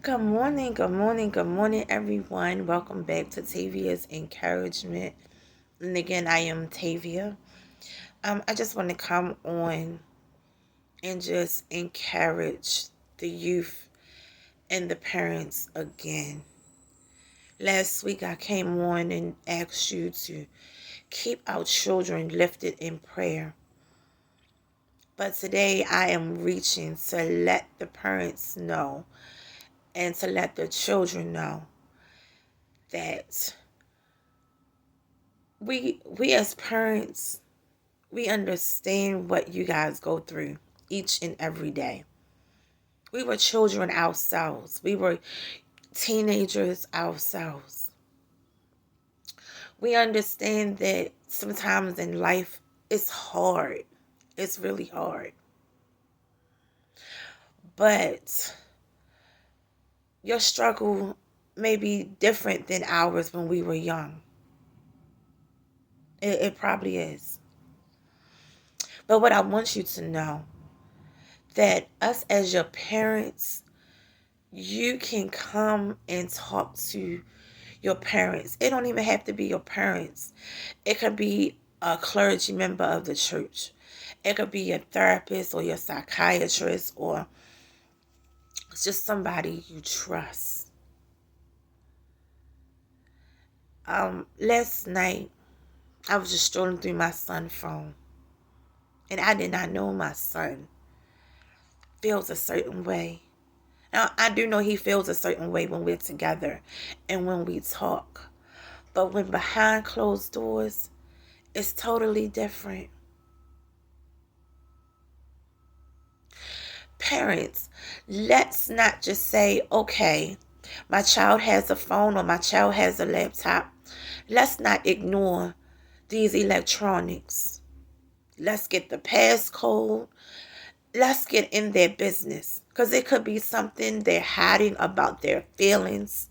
Good morning, good morning, good morning, everyone. Welcome back to Tavia's Encouragement. And again, I am Tavia. I just want to come on and just encourage the youth and the parents again. Last week, I came on and asked you to keep our children lifted in prayer. But today, I am reaching to let the parents know and to let the children know that we as parents, we understand what you guys go through each and every day. We were children ourselves. We were teenagers ourselves. We understand that sometimes in life it's hard. It's really hard. But your struggle may be different than ours when we were young. It probably is. But what I want you to know, that us as your parents, you can come and talk to your parents. It don't even have to be your parents. It could be a clergy member of the church. It could be your therapist or your psychiatrist, or it's just somebody you trust. Last night I was just strolling through my son's phone, and I did not know my son feels a certain way. Now, I do know he feels a certain way when we're together and when we talk. But when behind closed doors, it's totally different. Parents, let's not just say, okay, my child has a phone or my child has a laptop. Let's not ignore these electronics. Let's get the passcode. Let's get in their business, because it could be something they're hiding about their feelings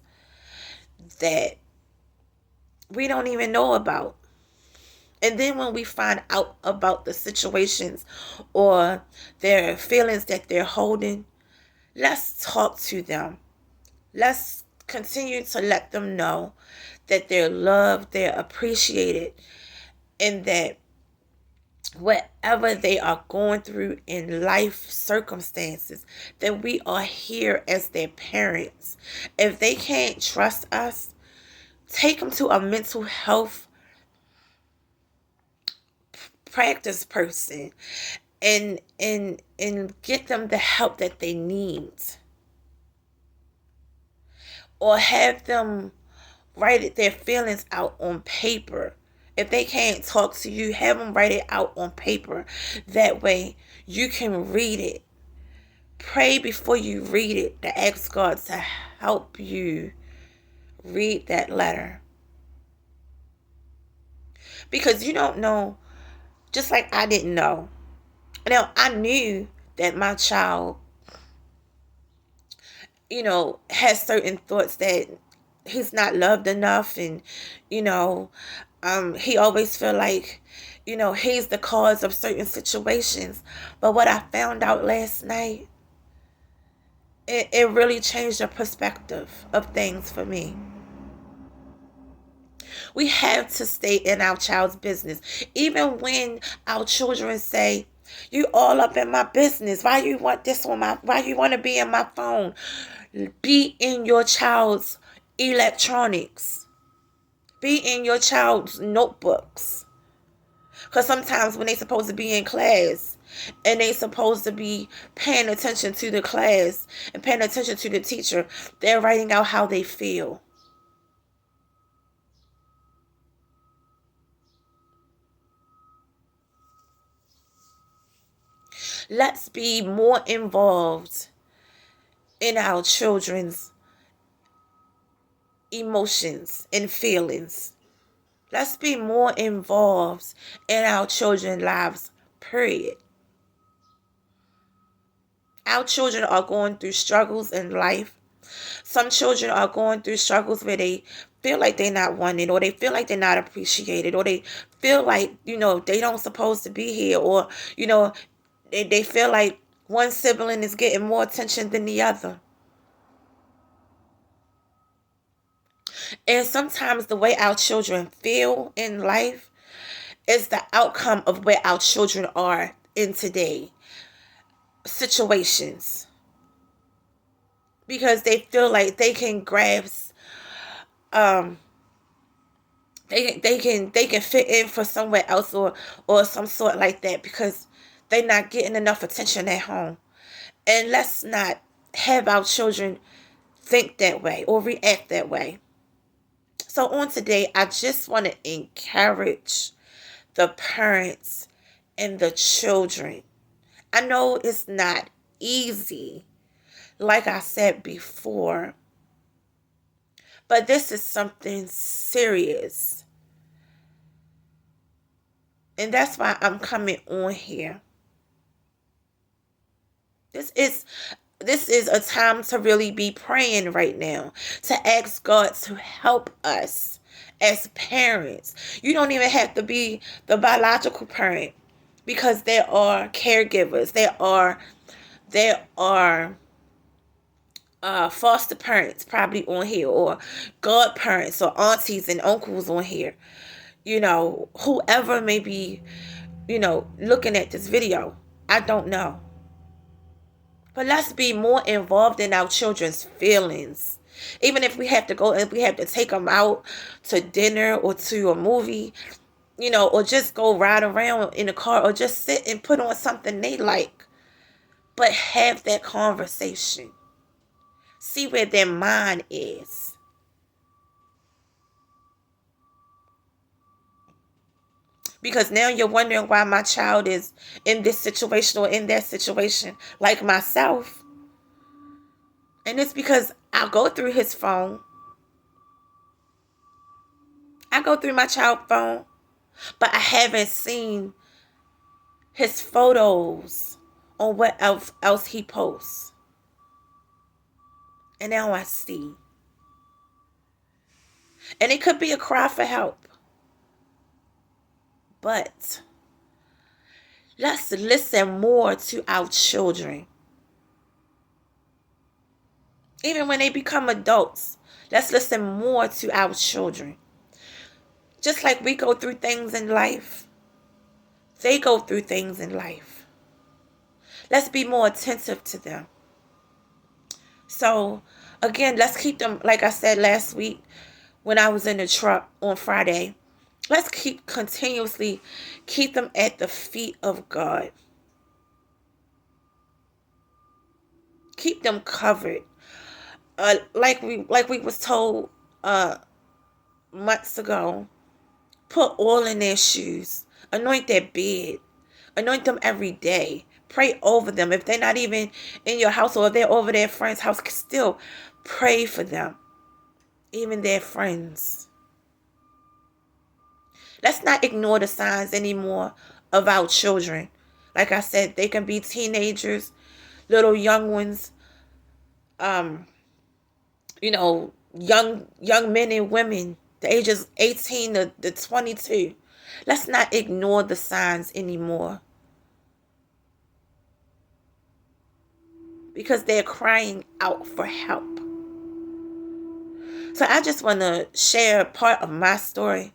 that we don't even know about. And then when we find out about the situations or their feelings that they're holding, let's talk to them. Let's continue to let them know that they're loved, they're appreciated, and that whatever they are going through in life circumstances, that we are here as their parents. If they can't trust us, take them to a mental health practice person and get them the help that they need, or have them write their feelings out on paper. If they can't talk to you, have them write it out on paper. That way you can read it. Pray before you read it to ask God to help you read that letter, because you don't know, just like I didn't know. Now, I knew that my child, has certain thoughts that he's not loved enough, and he always feel like he's the cause of certain situations. But what I found out last night, it really changed the perspective of things for me. We have to stay in our child's business, even when our children say, "You all up in my business. Why you want this on my? Why you want to be in my phone?" Be in your child's electronics. Be in your child's notebooks. Because sometimes when they supposed to be in class and they supposed to be paying attention to the class and paying attention to the teacher, they're writing out how they feel. Let's be more involved in our children's emotions and feelings. Let's be more involved in our children's lives, period. Our children are going through struggles in life. Some children are going through struggles where they feel like they're not wanted, or they feel like they're not appreciated, or they feel like, they don't supposed to be here, or, they feel like one sibling is getting more attention than the other. And sometimes the way our children feel in life is the outcome of where our children are in today situations, because they feel like they can grasp um they can fit in for somewhere else, or some sort like that, because they're not getting enough attention at home. And let's not have our children think that way or react that way. So on today, I just want to encourage the parents and the children. I know it's not easy, like I said before, but this is something serious. And that's why I'm coming on here. This is a time to really be praying right now, to ask God to help us as parents. You don't even have to be the biological parent, because there are caregivers. There are foster parents probably on here, or godparents, or aunties and uncles on here. Whoever may be, looking at this video. I don't know. But let's be more involved in our children's feelings. Even if we have to go and we have to take them out to dinner or to a movie, or just go ride around in a car, or just sit and put on something they like. But have that conversation. See where their mind is. Because now you're wondering why my child is in this situation or in that situation, like myself. And it's because I go through his phone. I go through my child's phone, but I haven't seen his photos on what else he posts. And now I see. And it could be a cry for help. But let's listen more to our children. Even when they become adults, let's listen more to our children. Just like we go through things in life, they go through things in life. Let's be more attentive to them. So, again, let's keep them, like I said last week when I was in the truck on Friday, let's continuously keep them at the feet of God. Keep them covered. Like we was told months ago, put oil in their shoes, anoint their bed, anoint them every day. Pray over them. If they're not even in your house, or if they're over their friend's house, still pray for them, even their friends. Let's not ignore the signs anymore of our children. Like I said, they can be teenagers, little young ones, young men and women, the ages 18 to 22. Let's not ignore the signs anymore, because they're crying out for help. So I just want to share part of my story,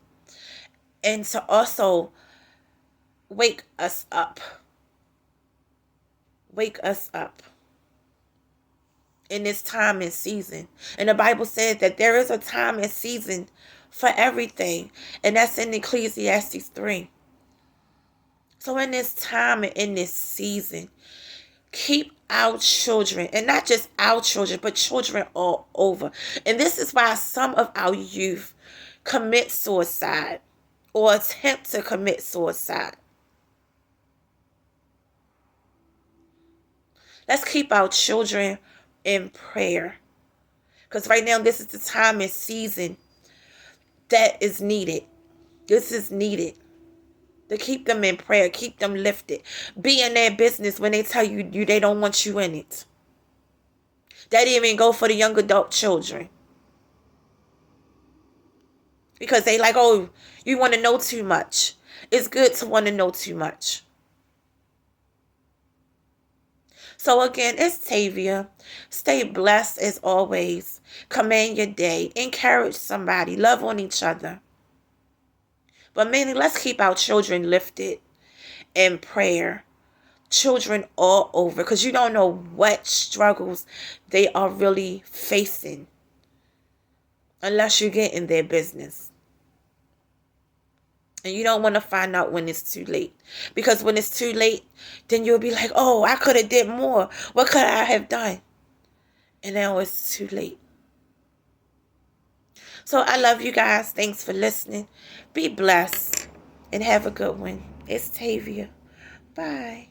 and to also wake us up. Wake us up in this time and season. And the Bible said that there is a time and season for everything. And that's in Ecclesiastes 3. So in this time and in this season, keep our children, and not just our children, but children all over. And this is why some of our youth commit suicide or attempt to commit suicide. Let's keep our children in prayer, because right now this is the time and season that is needed. This is needed to keep them in prayer, keep them lifted. Be in their business when they tell you they don't want you in it. That even go for the young adult children, because they like, oh, you want to know too much. It's good to want to know too much. So again, it's Tavia. Stay blessed as always. Command your day. Encourage somebody. Love on each other. But mainly, let's keep our children lifted in prayer. Children all over, because you don't know what struggles they are really facing unless you get in their business. And you don't want to find out when it's too late, because when it's too late, then you'll be like, oh, I could have did more. What could I have done? And now it's too late. So I love you guys. Thanks for listening. Be blessed and have a good one. It's Tavia. Bye.